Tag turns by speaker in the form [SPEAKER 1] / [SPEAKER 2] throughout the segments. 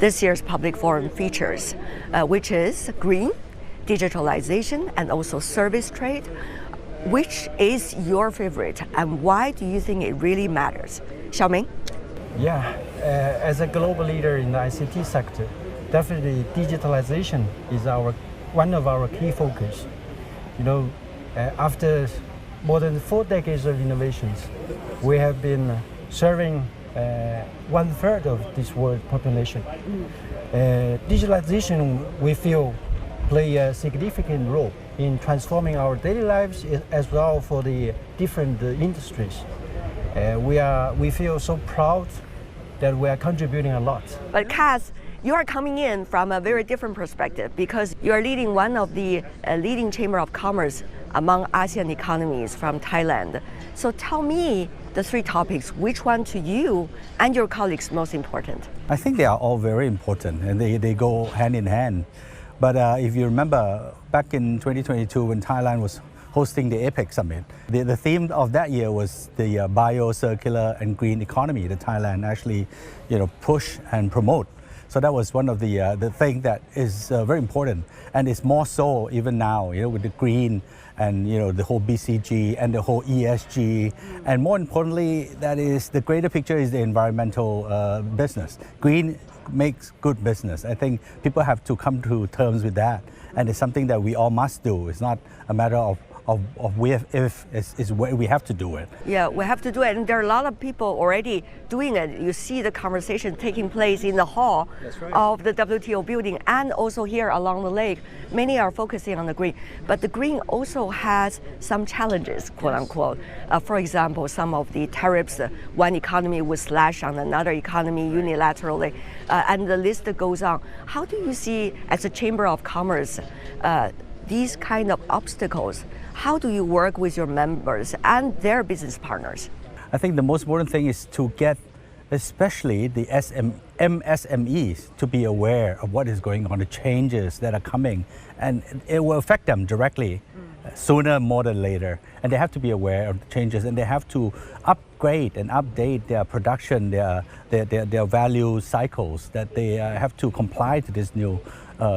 [SPEAKER 1] this year's Public Forum features, which is green, digitalization, and also service trade. Which is your favorite, and why do you think it really matters? Xiao Ming?
[SPEAKER 2] Yeah, as a global leader in the ICT sector, definitely digitalization is one of our key focus. After more than 4 decades of innovations, we have been serving 1/3 of this world population. Digitalization, we feel, play a significant role in transforming our daily lives as well for the different industries. We feel so proud that we are contributing a lot.
[SPEAKER 1] But Kas, you are coming in from a very different perspective because you are leading one of the leading chamber of commerce among ASEAN economies from Thailand. So tell me the 3 topics, which one to you and your colleagues most important?
[SPEAKER 3] I think they are all very important and they go hand in hand. But if you remember, back in 2022 when Thailand was hosting the APEC summit, the theme of that year was the bio, circular and green economy that Thailand actually push and promote. So that was one of the thing that is very important, and it's more so even now, with the green and the whole BCG and the whole ESG, and more importantly, that is the greater picture is the environmental business. Green makes good business. I think people have to come to terms with that, and it's something that we all must do. It's not a matter of if, it's where we have to do it.
[SPEAKER 1] Yeah, we have to do it, and there are a lot of people already doing it. You see the conversation taking place in the hall of the WTO building and also here along the lake. Many are focusing on the green, but the green also has some challenges, quote unquote. For example, some of the tariffs, one economy would slash on another economy unilaterally, and the list goes on. How do you see, as a Chamber of Commerce, these kind of obstacles? How do you work with your members and their business partners?
[SPEAKER 3] I think the most important thing is to get especially the MSMEs to be aware of what is going on, the changes that are coming, and it will affect them directly sooner more than later. And they have to be aware of the changes, and they have to upgrade and update their production, their value cycles, that they have to comply to this new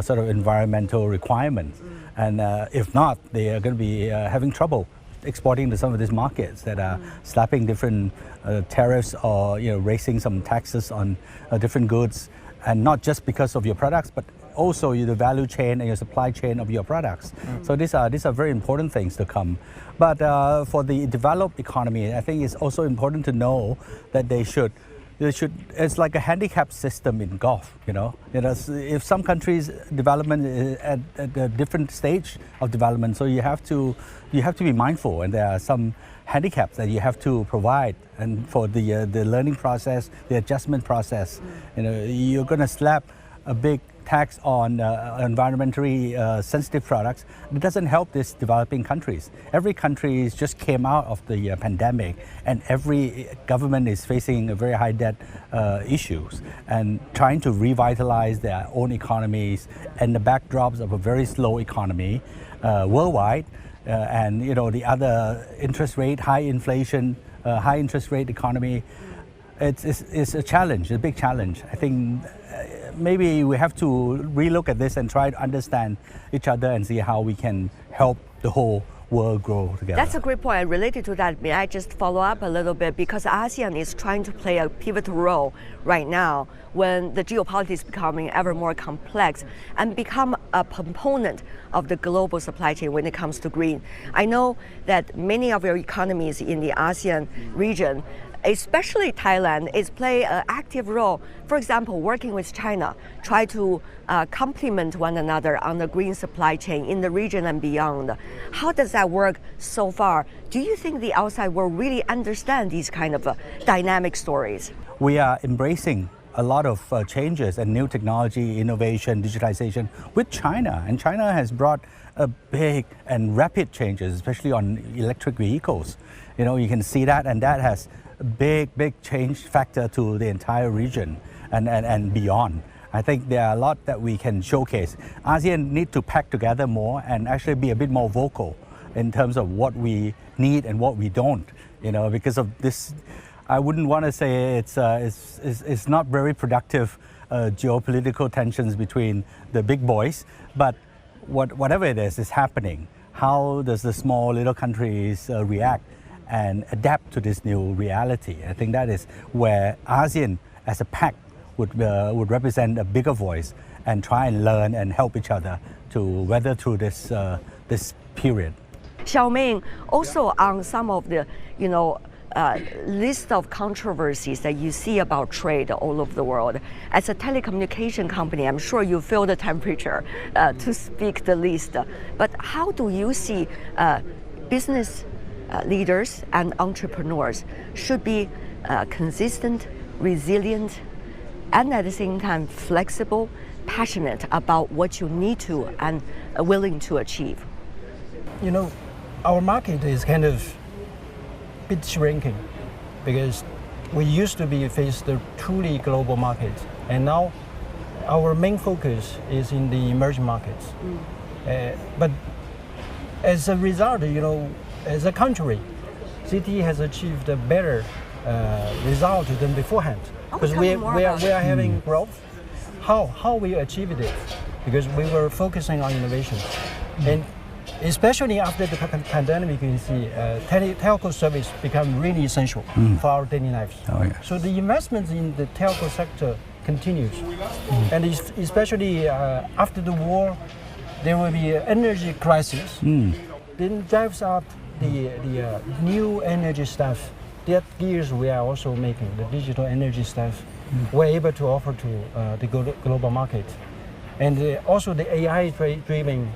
[SPEAKER 3] sort of environmental requirements. And if not, they are going to be having trouble exporting to some of these markets that are slapping different tariffs or raising some taxes on different goods, and not just because of your products, but also the value chain and your supply chain of your products. So these are very important things to come. But for the developed economy, I think it's also important to know that they should, it's like a handicap system in golf, if some countries' development is at a different stage of development, so you have to be mindful, and there are some handicaps that you have to provide, and for the learning process, the adjustment process, you're going to slap a big tax on environmentally sensitive products. It doesn't help these developing countries. Every country just came out of the pandemic, and every government is facing a very high debt issues and trying to revitalize their own economies and the backdrops of a very slow economy worldwide, and the other interest rate, high inflation, high interest rate economy. It's a challenge, a big challenge. I think maybe we have to relook at this and try to understand each other and see how we can help the whole world grow together.
[SPEAKER 1] That's a great point. Related to that, may I just follow up a little bit? Because ASEAN is trying to play a pivotal role right now when the geopolitics is becoming ever more complex and become a component of the global supply chain when it comes to green. I know that many of your economies in the ASEAN region, especially Thailand, is play an active role. For example, working with China, try to complement one another on the green supply chain in the region and beyond. How does that work so far? Do you think the outside world really understand these kind of dynamic stories?
[SPEAKER 3] We are embracing a lot of changes and new technology, innovation, digitization with China. And China has brought a big and rapid changes, especially on electric vehicles. You can see that, and that has a big change factor to the entire region and beyond. I think there are a lot that we can showcase. ASEAN need to pack together more and actually be a bit more vocal in terms of what we need and what we don't. Because of this, I wouldn't want to say it's not very productive geopolitical tensions between the big boys, but whatever it is happening. How does the small little countries react and adapt to this new reality? I think that is where ASEAN as a pack would represent a bigger voice and try and learn and help each other to weather through this period.
[SPEAKER 1] Xiao Ming, also on some of the, list of controversies that you see about trade all over the world. As a telecommunication company, I'm sure you feel the temperature, to speak the least. But how do you see business leaders and entrepreneurs should be consistent, resilient, and at the same time flexible, passionate about what you need to and willing to achieve?
[SPEAKER 2] Our market is kind of bit shrinking because we used to be faced a truly global market, and now our main focus is in the emerging markets. But as a result, as a country, CT has achieved a better result than beforehand because we are having growth. How we achieved it? Because we were focusing on innovation, and especially after the pandemic, you can see telco service become really essential for our daily lives.
[SPEAKER 3] Oh, yes.
[SPEAKER 2] So the investments in the telco sector continues, and especially after the war, there will be an energy crisis. Then drives up the new energy stuff. That gears we are also making, the digital energy stuff, we're able to offer to the global market. And also the AI-driven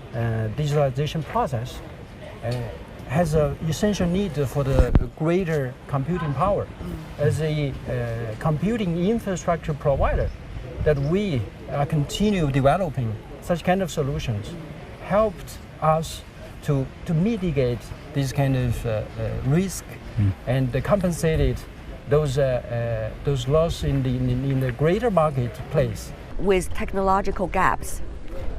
[SPEAKER 2] digitalization process has an essential need for the greater computing power. As a computing infrastructure provider, that we continue developing such kind of solutions helped us to mitigate this kind of risk and compensated those loss in the greater marketplace.
[SPEAKER 1] With technological gaps,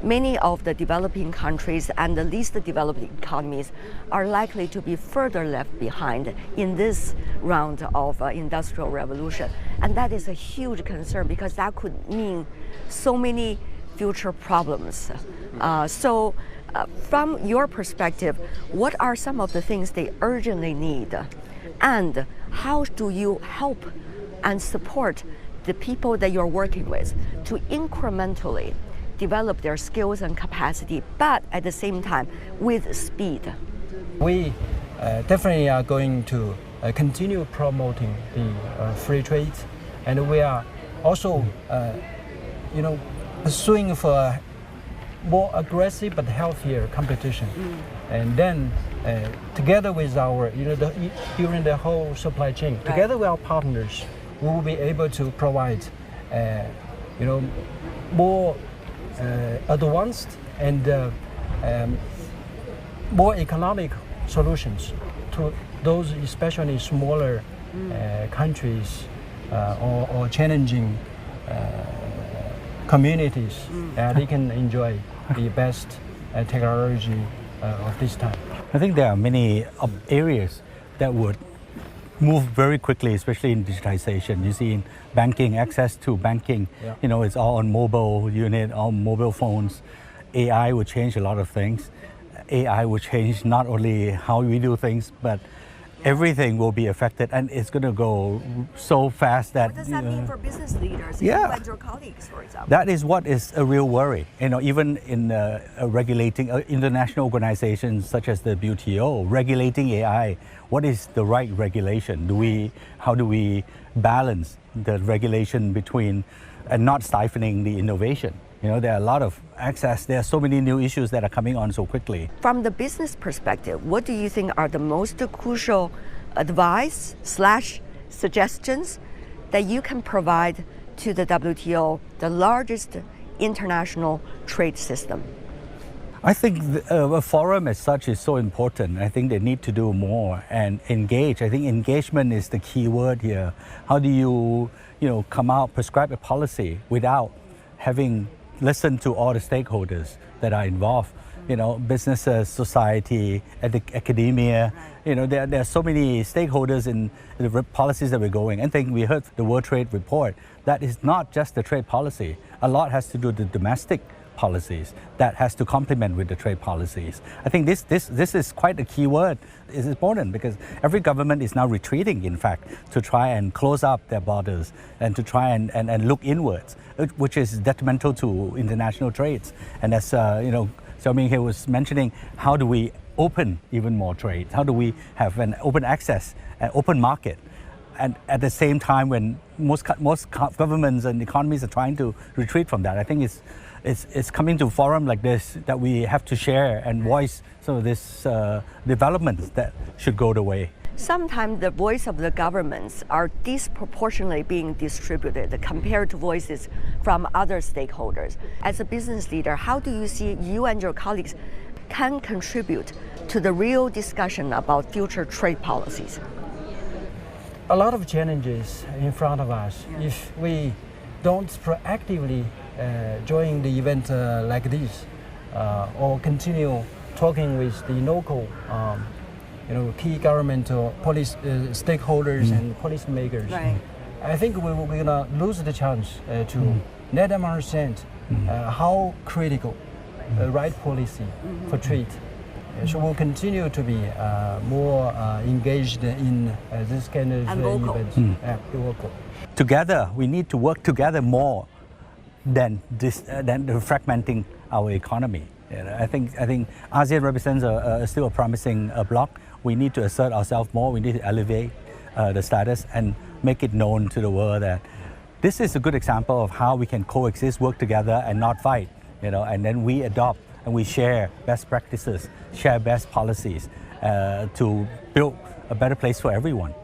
[SPEAKER 1] many of the developing countries and the least developed economies are likely to be further left behind in this round of industrial revolution. And that is a huge concern because that could mean so many future problems. From your perspective, what are some of the things they urgently need? And how do you help and support the people that you're working with to incrementally develop their skills and capacity, but at the same time with speed?
[SPEAKER 2] We definitely are going to continue promoting the free trade, and we are also pursuing for more aggressive but healthier competition. And then together with our during the whole supply chain, together with our partners, we will be able to provide, more advanced and more economic solutions to those especially smaller countries or challenging communities. They can enjoy the best technology of this time.
[SPEAKER 3] I think there are many areas that would move very quickly, especially in digitization. You see in banking, access to banking, it's all on mobile unit, on mobile phones. AI will change a lot of things. AI will change not only how we do things, but everything will be affected, and it's going to go so fast that...
[SPEAKER 1] What does that mean for business leaders
[SPEAKER 3] Yeah.
[SPEAKER 1] you and your colleagues, for example?
[SPEAKER 3] That is what is a real worry. Even in regulating international organizations such as the WTO, regulating AI, what is the right regulation? How do we balance the regulation between and not stifling the innovation? There are a lot of access. There are so many new issues that are coming on so quickly.
[SPEAKER 1] From the business perspective, what do you think are the most crucial advice / suggestions that you can provide to the WTO, the largest international trade system?
[SPEAKER 3] I think a forum as such is so important. I think they need to do more and engage. I think engagement is the key word here. How do you, come out, prescribe a policy without having listened to all the stakeholders that are involved? businesses, society, academia. There are so many stakeholders in the policies that we're going. And I think we heard the World Trade Report that is not just the trade policy. A lot has to do with the domestic policies that has to complement with the trade policies. I think this is quite a key word. It's important because every government is now retreating, in fact, to try and close up their borders and to try and look inwards, which is detrimental to international trades. And as Xiao Ming here was mentioning, how do we open even more trade? How do we have an open access, an open market? And at the same time, when most governments and economies are trying to retreat from that, I think it's coming to a forum like this that we have to share and voice some of these developments that should go the way.
[SPEAKER 1] Sometimes the voice of the governments are disproportionately being distributed compared to voices from other stakeholders. As a business leader, how do you see you and your colleagues can contribute to the real discussion about future trade policies?
[SPEAKER 2] A lot of challenges in front of us. If we don't proactively join the event like this, or continue talking with the local key governmental policy stakeholders and policymakers,
[SPEAKER 1] Right.
[SPEAKER 2] I think we're going to lose the chance to let them understand how critical the right policy for trade. So we'll continue to be more engaged in this kind of events. Vocal.
[SPEAKER 3] Together, we need to work together more than fragmenting our economy. I think ASEAN represents still a promising bloc. We need to assert ourselves more. We need to elevate the status and make it known to the world that this is a good example of how we can coexist, work together, and not fight. And then we adopt and we share best practices, share best policies to build a better place for everyone.